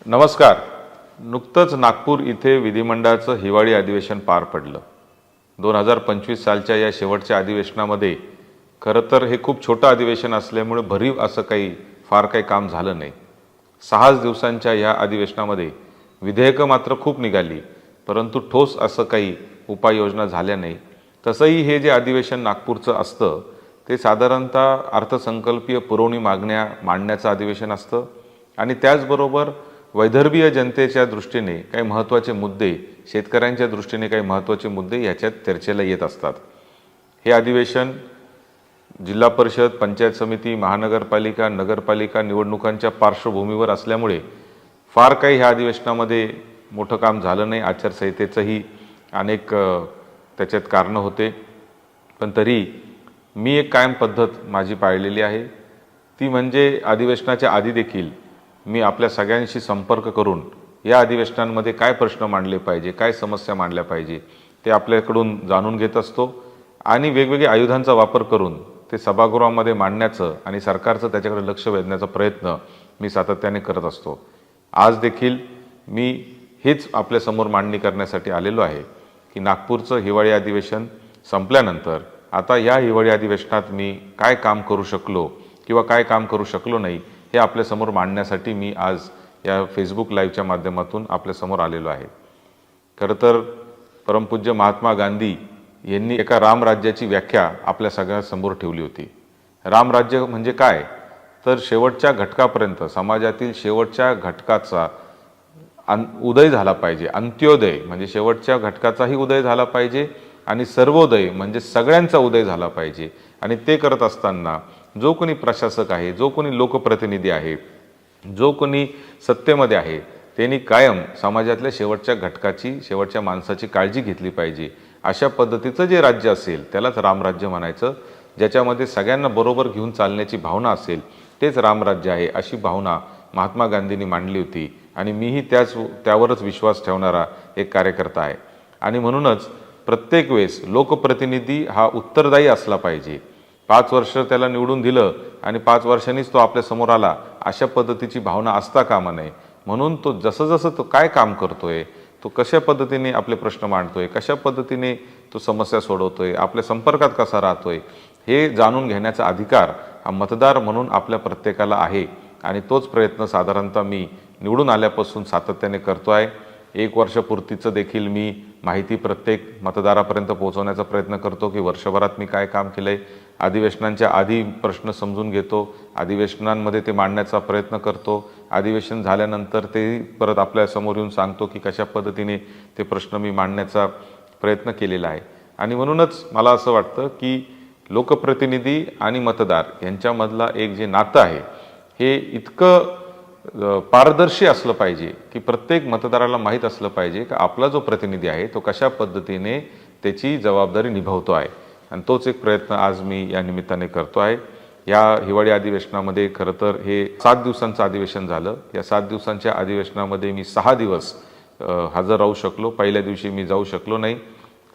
नमस्कार. नुकतंच नागपूर इथे विधिमंडळाचं हिवाळी अधिवेशन पार पडलं. 2025 सालच्या या शेवटच्या अधिवेशनामध्ये खरं तर हे खूप छोटं अधिवेशन असल्यामुळे भरीव असं फार काही काम झालं नाही. 6 दिवसांच्या या अधिवेशनामध्ये विधेयकं मात्र खूप निघाली, परंतु ठोस असं काही उपाययोजना झाल्या नाही. तसंही हे जे अधिवेशन नागपूरचं असतं ते साधारणतः अर्थसंकल्पीय पुरवणी मागण्या मांडण्याचं अधिवेशन असतं आणि त्याचबरोबर वैदर्भीय जनतेच्या दृष्टीने काही महत्त्वाचे मुद्दे, शेतकऱ्यांच्या दृष्टीने काही महत्त्वाचे मुद्दे याच्यात चर्चेला येत असतात. हे अधिवेशन जिल्हा परिषद, पंचायत समिती, महानगरपालिका, नगरपालिका निवडणुकांच्या पार्श्वभूमीवर असल्यामुळे फार काही ह्या अधिवेशनामध्ये मोठं काम झालं नाही. आचारसंहितेचंही अनेक त्याच्यात कारणं होते, पण तरी मी एक कायम पद्धत माझी पाळलेली आहे. ती म्हणजे अधिवेशनाच्या आधी देखील मी आपल्या सगळ्यांशी संपर्क करून या अधिवेशनांमध्ये काय प्रश्न मांडले पाहिजे, काय समस्या मांडल्या पाहिजे ते आपल्याकडून जाणून घेत असतो आणि वेगवेगळ्या आयुधांचा वापर करून ते सभागृहामध्ये मांडण्याचं आणि सरकारचं त्याच्याकडे लक्ष वेधण्याचा प्रयत्न मी सातत्याने करत असतो. आज देखील मी हेच आपल्यासमोर मांडणी करण्यासाठी आलेलो आहे की नागपूरचं हिवाळी अधिवेशन संपल्यानंतर आता या हिवाळी अधिवेशनात मी काय काम करू शकलो किंवा काय काम करू शकलो नाही हे आपल्यासमोर मांडण्यासाठी मी आज या फेसबुक लाईव्हच्या माध्यमातून आपल्यासमोर आलेलो आहे. खरं तर परमपूज्य महात्मा गांधी यांनी एका रामराज्याची व्याख्या आपल्या सगळ्यांसमोर ठेवली होती. रामराज्य म्हणजे काय, तर शेवटच्या घटकापर्यंत समाजातील शेवटच्या घटकाचा उदय झाला पाहिजे. अंत्योदय म्हणजे शेवटच्या घटकाचाही उदय झाला पाहिजे आणि सर्वोदय म्हणजे सगळ्यांचा उदय झाला पाहिजे. आणि ते करत असताना जो कोणी प्रशासक आहे, जो कोणी लोकप्रतिनिधी आहे, जो कोणी सत्तेमध्ये आहे, त्यांनी कायम समाजातल्या शेवटच्या घटकाची, शेवटच्या माणसाची काळजी घेतली पाहिजे. अशा पद्धतीचं जे राज्य असेल त्यालाच रामराज्य म्हणायचं. ज्याच्यामध्ये सगळ्यांना बरोबर घेऊन चालण्याची भावना असेल तेच रामराज्य आहे, अशी भावना महात्मा गांधींनी मांडली होती आणि मीही त्यावरच विश्वास ठेवणारा एक कार्यकर्ता आहे. आणि म्हणूनच प्रत्येक वेळेस लोकप्रतिनिधी हा उत्तरदायी असला पाहिजे. 5 वर्ष त्याला निवडून दिलं आणि 5 वर्षांनीच तो आपल्या समोर आला, अशा पद्धतीची भावना असता कामा नये. म्हणून तो जसं तो काय काम करतोय, तो कशा पद्धतीने आपले प्रश्न मांडतोय, कशा पद्धतीने तो समस्या सोडवतोय, आपल्या संपर्कात कसा राहतोय, हे जाणून घेण्याचा अधिकार हा मतदार म्हणून आपल्या प्रत्येकाला आहे. आणि तोच प्रयत्न साधारणतः मी निवडून आल्यापासून सातत्याने करतो आहे. 1 वर्षपूर्तीचं देखील मी माहिती प्रत्येक मतदारापर्यंत पोहोचवण्याचा प्रयत्न करतो की वर्षभरात मी काय काम केलं आहे. अधिवेशनांच्या आधी प्रश्न समजून घेतो, अधिवेशनांमध्ये ते मांडण्याचा प्रयत्न करतो, अधिवेशन झाल्यानंतर ते परत आपल्यासमोर येऊन सांगतो की कशा पद्धतीने ते प्रश्न मी मांडण्याचा प्रयत्न केलेला आहे. आणि म्हणूनच मला असं वाटतं की लोकप्रतिनिधी आणि मतदार यांच्यामधला एक जे नातं आहे हे इतकं पारदर्शी असलं पाहिजे की प्रत्येक मतदाराला माहीत असलं पाहिजे की आपला जो प्रतिनिधी आहे तो कशा पद्धतीने त्याची जबाबदारी निभावतो आहे. आणि तोच एक प्रयत्न आज मी या निमित्ताने करतो आहे. या हिवाळी अधिवेशनामध्ये खरं तर हे 7 दिवसांचं अधिवेशन झालं. या 7 दिवसांच्या अधिवेशनामध्ये मी 6 दिवस हजर राहू शकलो. पहिल्या दिवशी मी जाऊ शकलो नाही,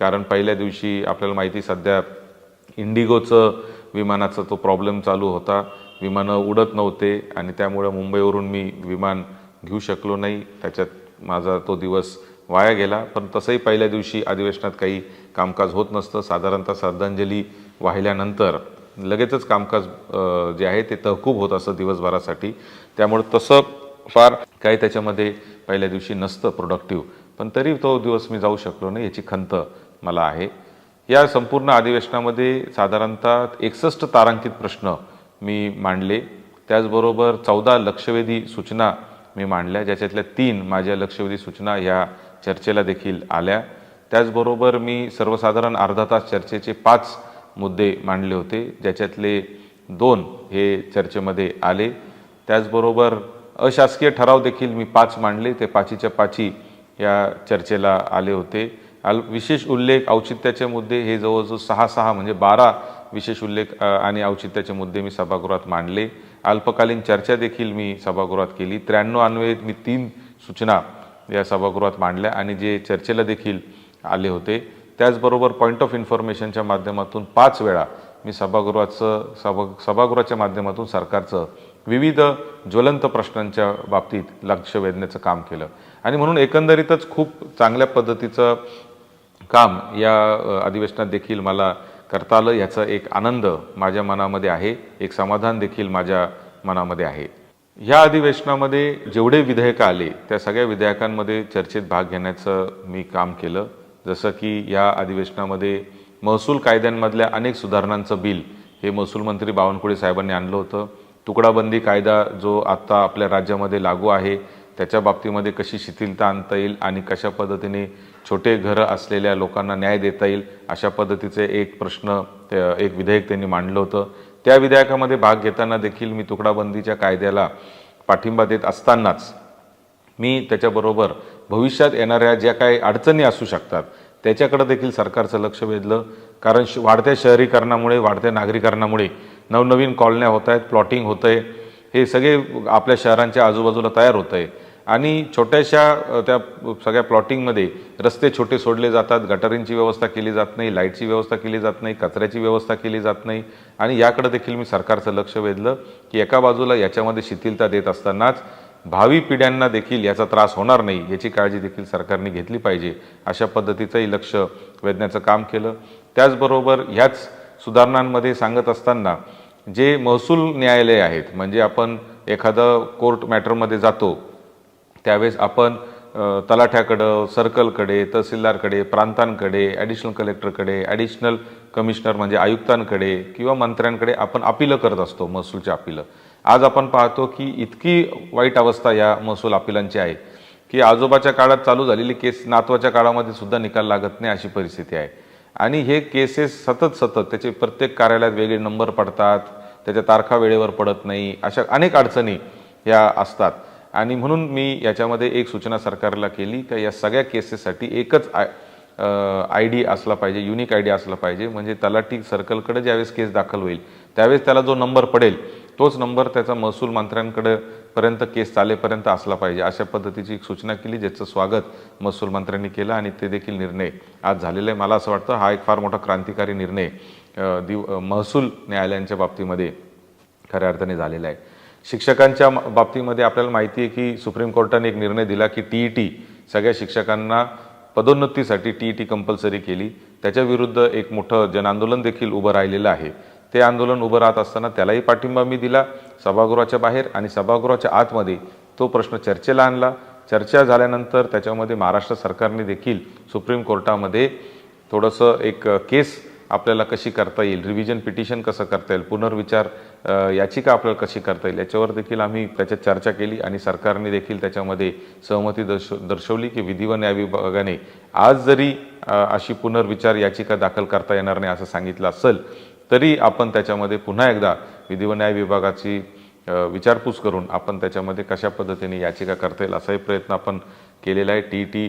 कारण पहिल्या दिवशी आपल्याला माहिती सध्या इंडिगोचं विमानाचा तो प्रॉब्लेम चालू होता. विमानं उडत नव्हते आणि त्यामुळे मुंबईवरून मी विमान घेऊ शकलो नाही. त्याच्यात माझा तो दिवस वाया गेला. पण तसंही पहिल्या दिवशी अधिवेशनात काही कामकाज होत नसतं. साधारणतः श्रद्धांजली वाहिल्यानंतर लगेचच कामकाज जे आहे ते तहकूब होत असतं दिवसभरासाठी. त्यामुळे तसं फार काही त्याच्यामध्ये पहिल्या दिवशी नसतं प्रोडक्टिव्ह. पण तरी तो दिवस मी जाऊ शकलो नाही, याची खंत मला आहे. या संपूर्ण अधिवेशनामध्ये साधारणतः 61 तारांकित प्रश्न मी मांडले. त्याचबरोबर 14 लक्षवेधी सूचना मी मांडल्या, ज्याच्यातल्या 3 माझ्या लक्षवेधी सूचना ह्या चर्चेला देखील आल्या. त्याचबरोबर मी सर्वसाधारण अर्धा तास चर्चेचे 5 मुद्दे मांडले होते, ज्याच्यातले 2 हे चर्चेमध्ये आले. त्याचबरोबर अशासकीय ठराव देखील मी 5 मांडले, ते 5च्या 5 या चर्चेला आले होते. विशेष उल्लेख, औचित्याचे मुद्दे हे जवळजवळ 6 म्हणजे 12 विशेष उल्लेख आणि औचित्याचे मुद्दे मी सभागृहात मांडले. अल्पकालीन चर्चा देखील मी सभागृहात केली. 93 अन्वये मी 3 सूचना या सभागृहात मांडल्या आणि जे चर्चेला देखील आले होते. त्याचबरोबर पॉईंट ऑफ इन्फॉर्मेशनच्या माध्यमातून 5 वेळा मी सभागृहाच्या माध्यमातून सरकारचं विविध ज्वलंत प्रश्नांच्या बाबतीत लक्ष वेधण्याचं काम केलं आणि म्हणून एकंदरीतच खूप चांगल्या पद्धतीचं काम या अधिवेशनात देखील मला करता आलं, याचा एक आनंद माझ्या मनामध्ये आहे, एक समाधान देखील माझ्या मनामध्ये आहे. ह्या अधिवेशनामध्ये जेवढे विधेयकं आले त्या सगळ्या विधेयकांमध्ये चर्चेत भाग घेण्याचं मी काम केलं. जसं की या अधिवेशनामध्ये महसूल कायद्यांमधल्या अनेक सुधारणांचं बिल हे महसूल मंत्री बावनकुळे साहेबांनी आणलं होतं. तुकडाबंदी कायदा जो आत्ता आपल्या राज्यामध्ये लागू आहे त्याच्या बाबतीमध्ये कशी शिथिलता आणता येईल आणि कशा पद्धतीने छोटे घरं असलेल्या लोकांना न्याय देता येईल अशा पद्धतीचे एक एक विधेयक त्यांनी मांडलं होतं. त्या विधेयकामध्ये भाग घेताना देखील मी तुकडाबंदीच्या कायद्याला पाठिंबा देत असतानाच मी त्याच्याबरोबर भविष्यात येणाऱ्या ज्या काही अडचणी असू शकतात त्याच्याकडे देखील सरकारचं लक्ष वेधलं. कारण वाढत्या शहरीकरणामुळे, वाढत्या नागरीकरणामुळे नवनवीन कॉलन्या होत आहेत, प्लॉटिंग होतं आहे, हे सगळे आपल्या शहरांच्या आजूबाजूला तयार होत आहे आणि छोट्याशा त्या सगळ्या प्लॉटिंगमध्ये रस्ते छोटे सोडले जातात, गटारींची व्यवस्था केली जात नाही, लाईटची व्यवस्था केली जात नाही, कचऱ्याची व्यवस्था केली जात नाही आणि याकडे देखील मी सरकारचं लक्ष वेधलं की एका बाजूला याच्यामध्ये शिथिलता देत असतानाच भावी पिढ्यांना देखील याचा त्रास होणार नाही याची काळजी देखील सरकारने घेतली पाहिजे अशा पद्धतीचंही लक्ष वेधण्याचं काम केलं. त्याचबरोबर ह्याच सुधारणांमध्ये सांगत असताना जे महसूल न्यायालय आहेत, म्हणजे आपण एखादं कोर्ट मॅटरमध्ये जातो त्यावेळेस आपण तलाठ्याकडं, सर्कलकडे, तहसीलदारकडे, प्रांतांकडे, ॲडिशनल कलेक्टरकडे, ॲडिशनल कमिशनर म्हणजे आयुक्तांकडे किंवा मंत्र्यांकडे आपण अपिलं करत असतो, महसूलची अपिलं. आज आपण पाहतो की इतकी वाईट अवस्था या महसूल अपिलांची आहे की आजोबाच्या काळात चालू झालेली केस नातवाच्या काळामध्ये सुद्धा निकाल लागत नाही अशी परिस्थिती आहे आणि हे केसेस सतत त्याचे प्रत्येक कार्यालयात वेगळे नंबर पडतात, त्याच्या तारखा वेळेवर पडत नाही, अशा अनेक अडचणी या असतात आणि म्हणून मी याच्यामध्ये एक सूचना सरकारला केली की या सगळ्या केसेससाठी एकच ID असला पाहिजे, युनिक ID असला पाहिजे. म्हणजे तलाठी सर्कलकडे ज्यावेळेस केस दाखल होईल त्यावेळेस त्याला जो नंबर पडेल तोच नंबर त्याचा महसूल मंत्र्यांकडे पर्यंत केस चालेपर्यंत असला पाहिजे अशा पद्धतीची एक सूचना केली, ज्याचं स्वागत महसूल मंत्र्यांनी केलं आणि ते देखील निर्णय आज झालेला आहे. मला असं वाटतं हा एक फार मोठा क्रांतिकारी निर्णय महसूल न्यायालयांच्या बाबतीमध्ये खऱ्या अर्थाने झालेला आहे. शिक्षकांच्या बाबतीमध्ये आपल्याला माहिती आहे की सुप्रीम कोर्टाने एक निर्णय दिला की TET सगळ्या शिक्षकांना पदोन्नतीसाठी TET कंपल्सरी केली. त्याच्याविरुद्ध एक मोठं जनआंदोलन देखील उभं राहिलेलं आहे. ते आंदोलन उभं राहत असताना त्यालाही पाठिंबा मी दिला सभागृहाच्या बाहेर आणि सभागृहाच्या आतमध्ये तो प्रश्न चर्चेला आणला. चर्चा झाल्यानंतर त्याच्यामध्ये महाराष्ट्र सरकारने देखील सुप्रीम कोर्टामध्ये थोडंसं एक केस आपल्याला कशी करता येईल, रिव्हिजन पिटिशन कसं करता येईल, पुनर्विचार याचिका आपल्याला कशी करता येईल याच्यावर देखील आम्ही त्याच्यात चर्चा केली आणि सरकारने देखील त्याच्यामध्ये सहमती दर्शवली की विधी व न्याय विभागाने आज जरी अशी पुनर्विचार याचिका दाखल करता येणार नाही असं सांगितलं असेल तरी आपण त्याच्यामध्ये पुन्हा एकदा विधी व न्याय विभागाची विचारपूस करून आपण त्याच्यामध्ये कशा पद्धतीने याचिका करता येईल असाही प्रयत्न आपण केलेला आहे. TET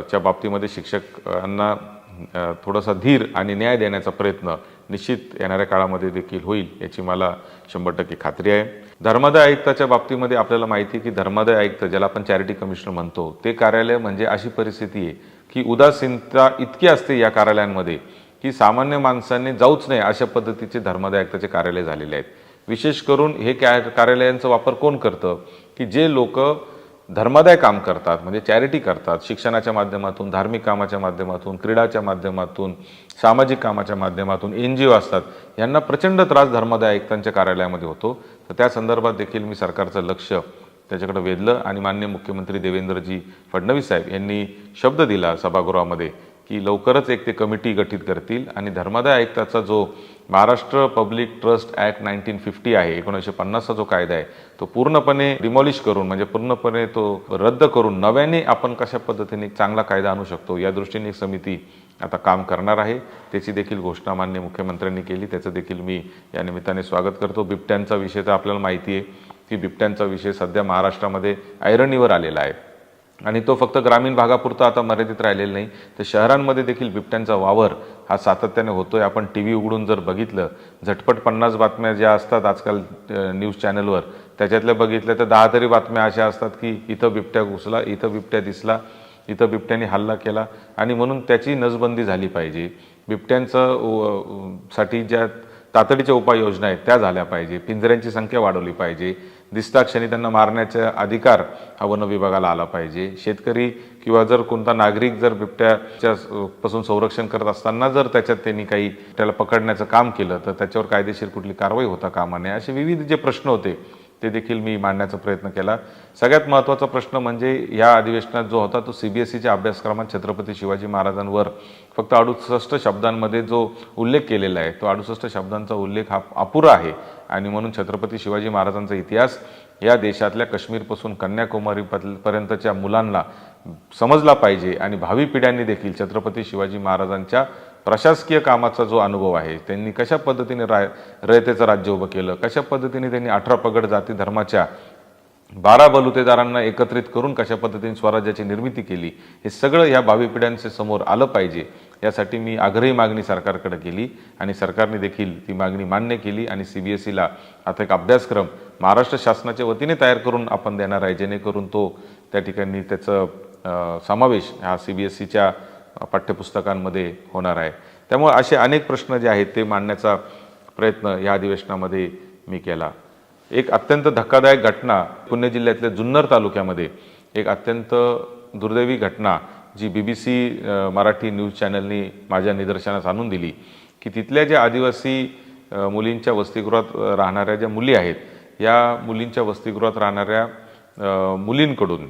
च्या बाबतीमध्ये शिक्षकांना थोडासा धीर आणि न्याय देण्याचा प्रयत्न निश्चित येणाऱ्या काळामध्ये देखील होईल याची मला 100% खात्री आहे. धर्मादाय आयुक्ताच्या बाबतीमध्ये आपल्याला माहिती आहे की धर्मादाय आयुक्त ज्याला आपण चॅरिटी कमिशनर म्हणतो ते कार्यालय म्हणजे अशी परिस्थिती आहे की उदासीनता इतकी असते या कार्यालयांमध्ये की सामान्य माणसांनी जाऊच नाही अशा पद्धतीचे धर्मादाय आयुक्ताचे कार्यालय झालेले आहेत. विशेष करून हे कार्यालयांचा वापर कोण करतं की जे लोक धर्मादाय काम करतात, म्हणजे चॅरिटी करतात, शिक्षणाच्या माध्यमातून, धार्मिक कामाच्या माध्यमातून, क्रीडाच्या माध्यमातून, सामाजिक कामाच्या माध्यमातून, NGO असतात, यांना प्रचंड त्रास धर्मादाय आयुक्तांच्या कार्यालयामध्ये होतो. तर त्या संदर्भात देखील मी सरकारचं लक्ष त्याच्याकडे वेधलं आणि माननीय मुख्यमंत्री देवेंद्रजी फडणवीस साहेब यांनी शब्द दिला सभागृहामध्ये की लवकरच एक ते कमिटी गठीत करतील आणि धर्मादाय आयुक्ताचा जो महाराष्ट्र पब्लिक ट्रस्ट ॲक्ट 1950 आहे, 1950चा जो कायदा आहे तो पूर्णपणे डिमॉलिश करून, म्हणजे पूर्णपणे तो रद्द करून नव्याने आपण कशा पद्धतीने एक चांगला कायदा आणू शकतो या दृष्टीने एक समिती आता काम करणार आहे. त्याची देखील घोषणा माननीय मुख्यमंत्र्यांनी केली, त्याचं देखील मी या निमित्ताने स्वागत करतो. बिबट्यांचा विषय तर आपल्याला माहिती आहे की बिबट्यांचा विषय सध्या महाराष्ट्रामध्ये ऐरणीवर आलेला आहे आणि तो फक्त ग्रामीण भागापुरता आता मर्यादित राहिलेला नाही, तर शहरांमध्ये देखील बिबट्यांचा वावर हा सातत्याने होतोय. आपण TV उघडून जर बघितलं, झटपट 50 बातम्या ज्या असतात आजकाल न्यूज चॅनलवर, त्याच्यातल्या बघितल्या तर 10 तरी बातम्या अशा असतात की इथं बिबट्या घुसला, इथं बिबट्या दिसला, इथं बिबट्याने हल्ला केला आणि म्हणून त्याची नसबंदी झाली पाहिजे. बिबट्यांचं साठी ज्या तातडीच्या उपाययोजना आहेत त्या झाल्या पाहिजे, पिंजऱ्यांची संख्या वाढवली पाहिजे, दिसता क्षणी त्यांना मारण्याचा अधिकार हा वन विभागाला आला पाहिजे. शेतकरी किंवा जर कोणता नागरिक जर बिबट्याच्या पासून संरक्षण करत असताना जर त्याच्यात त्यांनी काही त्याला पकडण्याचं काम केलं तर त्याच्यावर कायदेशीर कुठली कारवाई होता कामा नये. असे विविध जे प्रश्न होते ते देखील मी मांडण्याचा प्रयत्न केला. सगळ्यात महत्त्वाचा प्रश्न म्हणजे या अधिवेशनात जो होता तो CBSEच्या अभ्यासक्रमात छत्रपती शिवाजी महाराजांवर फक्त 68 शब्दांमध्ये जो उल्लेख केलेला आहे तो 68 शब्दांचा उल्लेख हा अपुरा आहे. आणि म्हणून छत्रपती शिवाजी महाराजांचा इतिहास या देशातल्या काश्मीरपासून कन्याकुमारीपर्यंतच्या मुलांना समजला पाहिजे आणि भावी पिढ्यांनी देखील छत्रपती शिवाजी महाराजांच्या प्रशासकीय कामाचा जो अनुभव आहे, त्यांनी कशा पद्धतीने रयतेचं राज्य उभं केलं, कशा पद्धतीने त्यांनी 18 पगड जाती धर्माच्या 12 बलुतेदारांना एकत्रित करून कशा पद्धतीने स्वराज्याची निर्मिती केली, हे सगळं ह्या भावी पिढ्यांच्या समोर आलं पाहिजे. यासाठी मी आग्रही मागणी सरकारकडे केली आणि सरकारने देखील ती मागणी मान्य केली आणि CBSEला आता एक अभ्यासक्रम महाराष्ट्र शासनाच्या वतीने तयार करून आपण देणार आहे, जेणेकरून तो त्या ठिकाणी त्याचं समावेश हा CBSEच्या पाठ्यपुस्तकांमध्ये होणार आहे. त्यामुळे असे अनेक प्रश्न जे आहेत ते मांडण्याचा प्रयत्न या अधिवेशनामध्ये मी केला. एक अत्यंत धक्कादायक घटना पुणे जिल्ह्यातल्या जुन्नर तालुक्यामध्ये एक अत्यंत दुर्दैवी घटना जी BBC मराठी न्यूज चॅनलनी माझ्या निदर्शनास आणून दिली की तिथल्या ज्या आदिवासी मुलींच्या वसतिगृहात राहणाऱ्या ज्या मुली आहेत, या मुलींच्या वसतिगृहात राहणाऱ्या मुलींकडून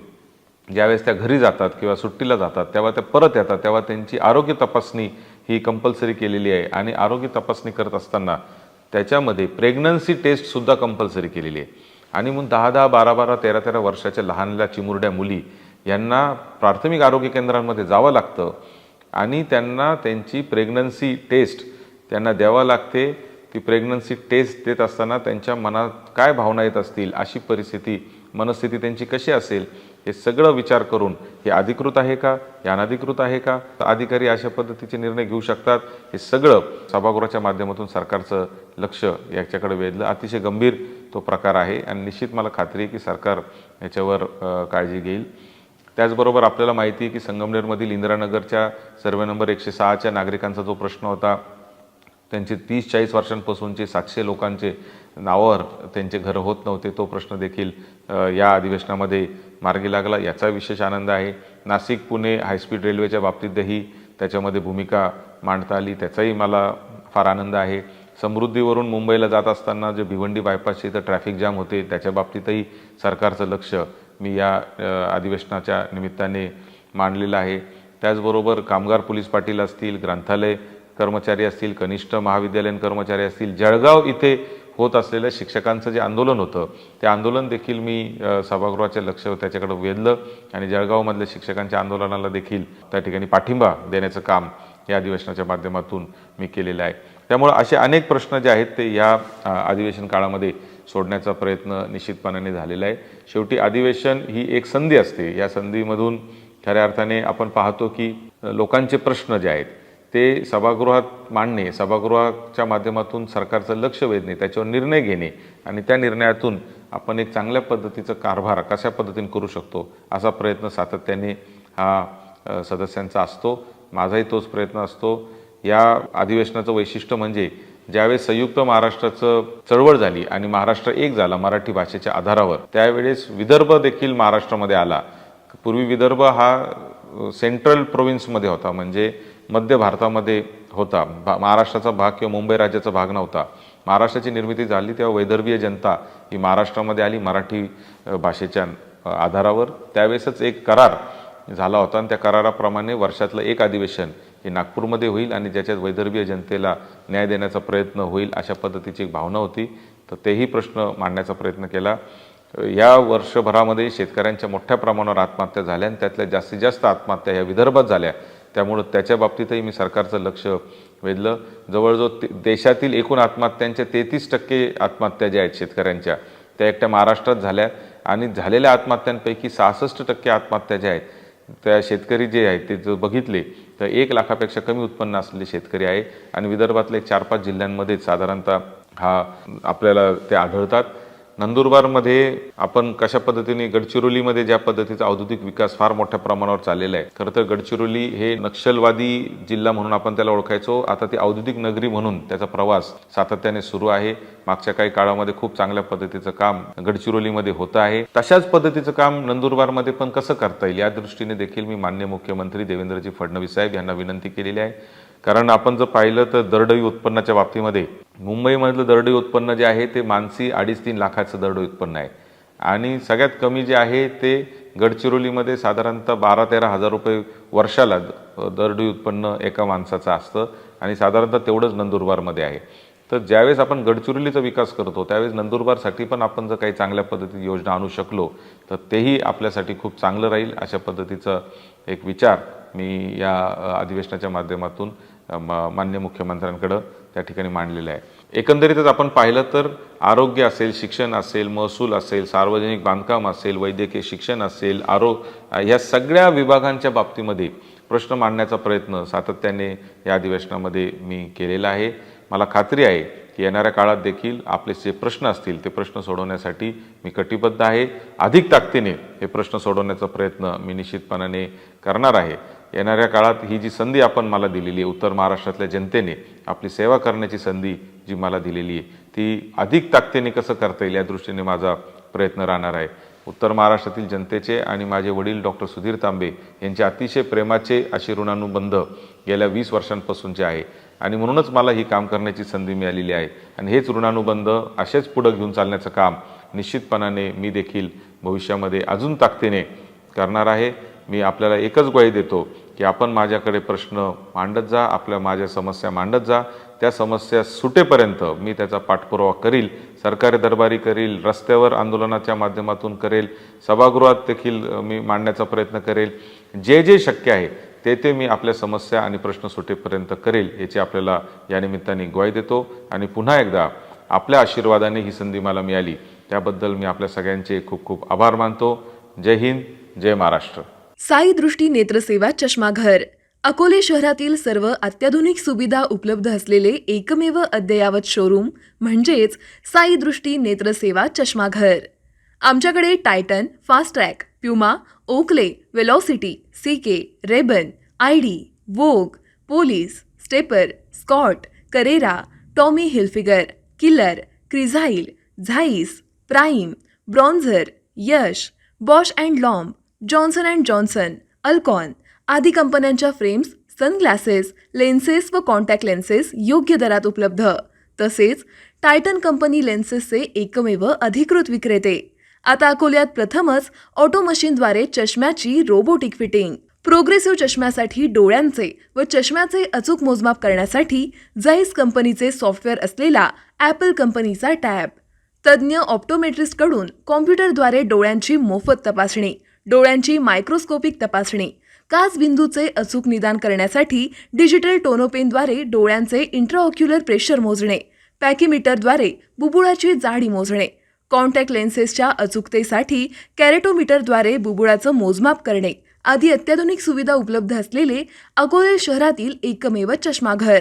ज्यावेळेस त्या घरी जातात किंवा सुट्टीला जातात तेव्हा त्या परत येतात तेव्हा त्यांची आरोग्य तपासणी ही कंपल्सरी केलेली आहे. आणि आरोग्य तपासणी करत असताना त्याच्यामध्ये प्रेग्नन्सी टेस्टसुद्धा कंपल्सरी केलेली आहे. आणि मग 10-10, 12-12, 13-13 वर्षाच्या लहानल्या चिमुरड्या मुली यांना प्राथमिक आरोग्य केंद्रांमध्ये जावं लागतं आणि त्यांना त्यांची प्रेग्नन्सी टेस्ट त्यांना द्यावं लागते. ती प्रेग्नन्सी टेस्ट देत असताना त्यांच्या मनात काय भावना येत असतील, अशी परिस्थिती मनस्थिती त्यांची कशी असेल, हे सगळं विचार करून हे अधिकृत आहे का, हे अनधिकृत आहे का, अधिकारी अशा पद्धतीचे निर्णय घेऊ शकतात, हे सगळं सभागृहाच्या माध्यमातून सरकारचं लक्ष याच्याकडे वेधलं. अतिशय गंभीर तो प्रकार आहे आणि निश्चित मला खात्री आहे की सरकार याच्यावर काळजी घेईल. त्याचबरोबर आपल्याला माहिती आहे की संगमनेरमधील इंदिरानगरच्या सर्वे नंबर 106च्या नागरिकांचा जो प्रश्न होता, त्यांचे 30-40 वर्षांपासूनचे 700 लोकांचे नावावर त्यांचे घरं होत नव्हते, तो प्रश्न देखील या अधिवेशनामध्ये मार्गी लागला, याचा विशेष आनंद आहे. नाशिक पुणे हायस्पीड रेल्वेच्या बाबतीतही त्याच्यामध्ये भूमिका मांडता आली, त्याचाही मला फार आनंद आहे. समृद्धीवरून मुंबईला जात असताना जे भिवंडी बायपासचे इथं ट्रॅफिक जाम होते त्याच्या बाबतीतही सरकारचं लक्ष मी या अधिवेशनाच्या निमित्ताने मांडलेलं आहे. त्याचबरोबर कामगार पोलीस पाटील असतील, ग्रंथालय कर्मचारी असतील, कनिष्ठ महाविद्यालयीन कर्मचारी असतील, जळगाव इथे होत असलेलं शिक्षकांचं जे आंदोलन होतं ते आंदोलन देखील मी सभागृहाचे लक्ष त्याच्याकडे वेधलं आणि जळगावमधल्या शिक्षकांच्या आंदोलनाला देखील त्या ठिकाणी पाठिंबा देण्याचं काम या अधिवेशनाच्या माध्यमातून मी केलेलं आहे. त्यामुळे असे अनेक प्रश्न जे आहेत ते या अधिवेशन काळामध्ये सोडण्याचा प्रयत्न निश्चितपणाने झालेला आहे. शेवटी अधिवेशन ही एक संधी असते, या संधीमधून खऱ्या अर्थाने आपण पाहतो की लोकांचे प्रश्न जे आहेत ते सभागृहात मांडणे, सभागृहाच्या माध्यमातून सरकारचं लक्ष वेधणे, त्याच्यावर निर्णय घेणे आणि त्या निर्णयातून आपण एक चांगल्या पद्धतीचं कारभार कशा पद्धतीने करू शकतो असा प्रयत्न सातत्याने हा सदस्यांचा असतो. माझाही तोच प्रयत्न असतो. या अधिवेशनाचं वैशिष्ट्य म्हणजे ज्यावेळेस संयुक्त महाराष्ट्राचं चळवळ झाली आणि महाराष्ट्र एक झाला मराठी भाषेच्या आधारावर, त्यावेळेस विदर्भ देखील महाराष्ट्रामध्ये आला. पूर्वी विदर्भ हा सेंट्रल प्रोव्हिन्समध्ये होता, म्हणजे मध्य भारतामध्ये होता, महाराष्ट्राचा भाग किंवा मुंबई राज्याचा भाग नव्हता. महाराष्ट्राची निर्मिती झाली तेव्हा वैदर्भीय जनता ही महाराष्ट्रामध्ये आली मराठी भाषेच्या आधारावर. त्यावेळेसच एक करार झाला होता आणि त्या कराराप्रमाणे वर्षातलं एक अधिवेशन हे नागपूरमध्ये होईल आणि ज्याच्यात वैदर्भीय जनतेला न्याय देण्याचा प्रयत्न होईल अशा पद्धतीची एक भावना होती. तर तेही प्रश्न मांडण्याचा प्रयत्न केला. या वर्षभरामध्ये शेतकऱ्यांच्या मोठ्या प्रमाणावर आत्महत्या झाल्या आणि त्यातल्या जास्तीत जास्त आत्महत्या ह्या विदर्भात झाल्या. त्यामुळं त्याच्या बाबतीतही मी सरकारचं लक्ष वेधलं. जवळजवळ देशातील एकूण आत्महत्यांच्या 33% आत्महत्या ज्या आहेत शेतकऱ्यांच्या त्या एकट्या महाराष्ट्रात झाल्या आणि झालेल्या आत्महत्यांपैकी 66% आत्महत्या ज्या आहेत त्या शेतकरी जे आहेत ते जर बघितले तर 1 लाखापेक्षा कमी उत्पन्न असलेले शेतकरी आहे आणि विदर्भातल्या 4-5 जिल्ह्यांमध्ये साधारणतः हा आपल्याला ते आढळतात. नंदुरबारमध्ये आपण कशा पद्धतीने गडचिरोलीमध्ये ज्या पद्धतीचा औद्योगिक विकास फार मोठ्या प्रमाणावर चाललेला आहे. खरं तर गडचिरोली हे नक्षलवादी जिल्हा म्हणून आपण त्याला ओळखायचो. आता ती औद्योगिक नगरी म्हणून त्याचा प्रवास सातत्याने सुरू आहे. मागच्या काही काळामध्ये खूप चांगल्या पद्धतीचं काम गडचिरोलीमध्ये होतं आहे. तशाच पद्धतीचं काम नंदुरबारमध्ये पण कसं करता येईल या दृष्टीने देखील मी माननीय मुख्यमंत्री देवेंद्रजी फडणवीस साहेब यांना विनंती केलेली आहे. कारण आपण जर पाहिलं तर दरडोई उत्पन्नाच्या बाबतीमध्ये मुंबईमधलं दरडोई उत्पन्न जे आहे ते मानसी 2.5-3 लाखाचं दरडोई उत्पन्न आहे आणि सगळ्यात कमी जे आहे ते गडचिरोलीमध्ये साधारणतः 12-13 हजार रुपये वर्षाला दरडोई उत्पन्न एका माणसाचं असतं आणि साधारणतः तेवढंच नंदुरबारमध्ये आहे. तर ज्यावेळेस आपण गडचिरोलीचा विकास करतो त्यावेळेस नंदुरबारसाठी पण आपण जर काही चांगल्या पद्धतीची योजना आणू शकलो तर तेही आपल्यासाठी खूप चांगलं राहील. अशा पद्धतीचा एक विचार मी या अधिवेशनाच्या माध्यमातून माननीय मुख्यमंत्र्यांकडे त्या ठिकाणी मांडलेलं आहे. एकंदरीतच आपण पाहिलं तर आरोग्य असेल, शिक्षण असेल, महसूल असेल, सार्वजनिक बांधकाम असेल, वैद्यकीय शिक्षण असेल, या सगळ्या विभागांच्या बाबतीमध्ये प्रश्न मांडण्याचा प्रयत्न सातत्याने या अधिवेशनामध्ये मी केलेला आहे. मला खात्री आहे की येणाऱ्या काळात देखील आपले जे प्रश्न असतील ते प्रश्न सोडवण्यासाठी मी कटिबद्ध आहे. अधिक ताकदीने हे प्रश्न सोडवण्याचा प्रयत्न मी निश्चितपणाने करणार आहे. येणाऱ्या काळात ही जी संधी आपण मला दिलेली आहे, उत्तर महाराष्ट्रातल्या जनतेने आपली सेवा करण्याची संधी जी मला दिलेली आहे ती अधिक ताकदीने कसं करता येईल या दृष्टीने माझा प्रयत्न राहणार आहे. उत्तर महाराष्ट्रातील जनतेचे आणि माझे वडील डॉक्टर सुधीर तांबे यांचे अतिशय प्रेमाचे असे ऋणानुबंध गेल्या 20 वर्षांपासूनचे आहे आणि म्हणूनच मला ही काम करण्याची संधी मिळालेली आहे आणि हेच ऋणानुबंध असेच पुढे घेऊन चालण्याचं काम निश्चितपणाने मी देखील भविष्यामध्ये अजून ताकदीने करणार आहे. मी आपल्याला एकच ग्वाही देतो की आपण माझ्याकडे प्रश्न मांडत जा, माझ्या समस्या मांडत जा. त्या समस्या सुटेपर्यंत मी त्याचा पाठपुरावा करील, सरकारी दरबारी करील, रस्त्यावर आंदोलनाच्या माध्यमातून करेल, सभागृहात देखील मी मांडण्याचा प्रयत्न करेल. जे जे शक्य आहे ते मी आपल्या समस्या आणि प्रश्न सुटेपर्यंत करेल याची आपल्याला या निमित्ताने ग्वाही देतो आणि पुन्हा एकदा आपल्या आशीर्वादाने ही संधी मला मिळाली त्याबद्दल मी आपल्या सगळ्यांचे खूप खूप आभार मानतो. जय हिंद, जय महाराष्ट्र. साई दृष्टी नेत्रसेवा चष्माघर अकोले शहरातील सर्व अत्याधुनिक सुविधा उपलब्ध असलेले एकमेव अद्ययावत शोरूम म्हणजेच साई दृष्टी नेत्रसेवा चष्माघर. आमच्याकडे Titan, Fastrack, Puma, Oakley, Velocity, CK, Rayban, ID, Vogue, Police, Stepper, Scott, Carrera, Tommy Hilfiger, Killer, Crizal, Zeiss, Prime, Bronzer, Yash, Bausch and Lomb, Johnson and Johnson, Alcon आदी कंपन्यांच्या फ्रेम्स, सनग्लासेस, लेन्सेस व कॉन्टॅक्ट लेन्सेस योग्य दरात उपलब्ध. तसेच Titan company लेन्सेसचे एकमेव अधिकृत विक्रेते. आता अकोल्यात प्रथमच ऑटो मशीनद्वारे चष्म्याची रोबोटिक फिटिंग. प्रोग्रेसिव्ह चष्म्यासाठी डोळ्यांचे व चष्म्याचे अचूक मोजमाप करण्यासाठी जाईस कंपनीचे सॉफ्टवेअर असलेला ॲपल कंपनीचा टॅब. तज्ज्ञ ऑप्टोमेट्रिस्टकडून कॉम्प्युटरद्वारे डोळ्यांची मोफत तपासणी, डोळ्यांची मायक्रोस्कोपिक तपासणी, काच बिंदूचे अचूक निदान करण्यासाठी डिजिटल टोनोपेनद्वारे डोळ्यांचे इंट्राऑक्युलर प्रेशर मोजणे, पॅकीमीटरद्वारे बुबुळाची जाडी मोजणे, कॉन्टॅक्ट लेन्सेसच्या अचूकतेसाठी कॅरेटोमीटरद्वारे बुबुळाचं मोजमाप करणे आदी अत्याधुनिक सुविधा उपलब्ध असलेले अकोले शहरातील एकमेव चष्माघर.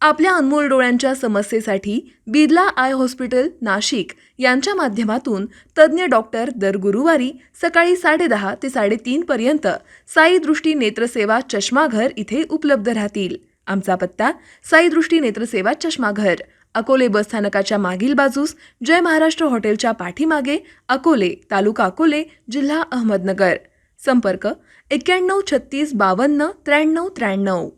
आपल्या अनमोल डोळ्यांच्या समस्येसाठी बिर्ला आय हॉस्पिटल नाशिक यांच्या माध्यमातून तज्ज्ञ डॉक्टर दर गुरुवारी सकाळी 10:30 ते 3:30 पर्यंत साई दृष्टी नेत्रसेवा चष्माघर इथे उपलब्ध राहतील. आमचा पत्ता साई दृष्टी नेत्रसेवा चष्माघर, अकोले बसस्थानकाच्या मागील बाजूस, जय महाराष्ट्र हॉटेलच्या पाठीमागे, अकोले, तालुका अकोले, जिल्हा अहमदनगर. संपर्क 91 36 52 93 93.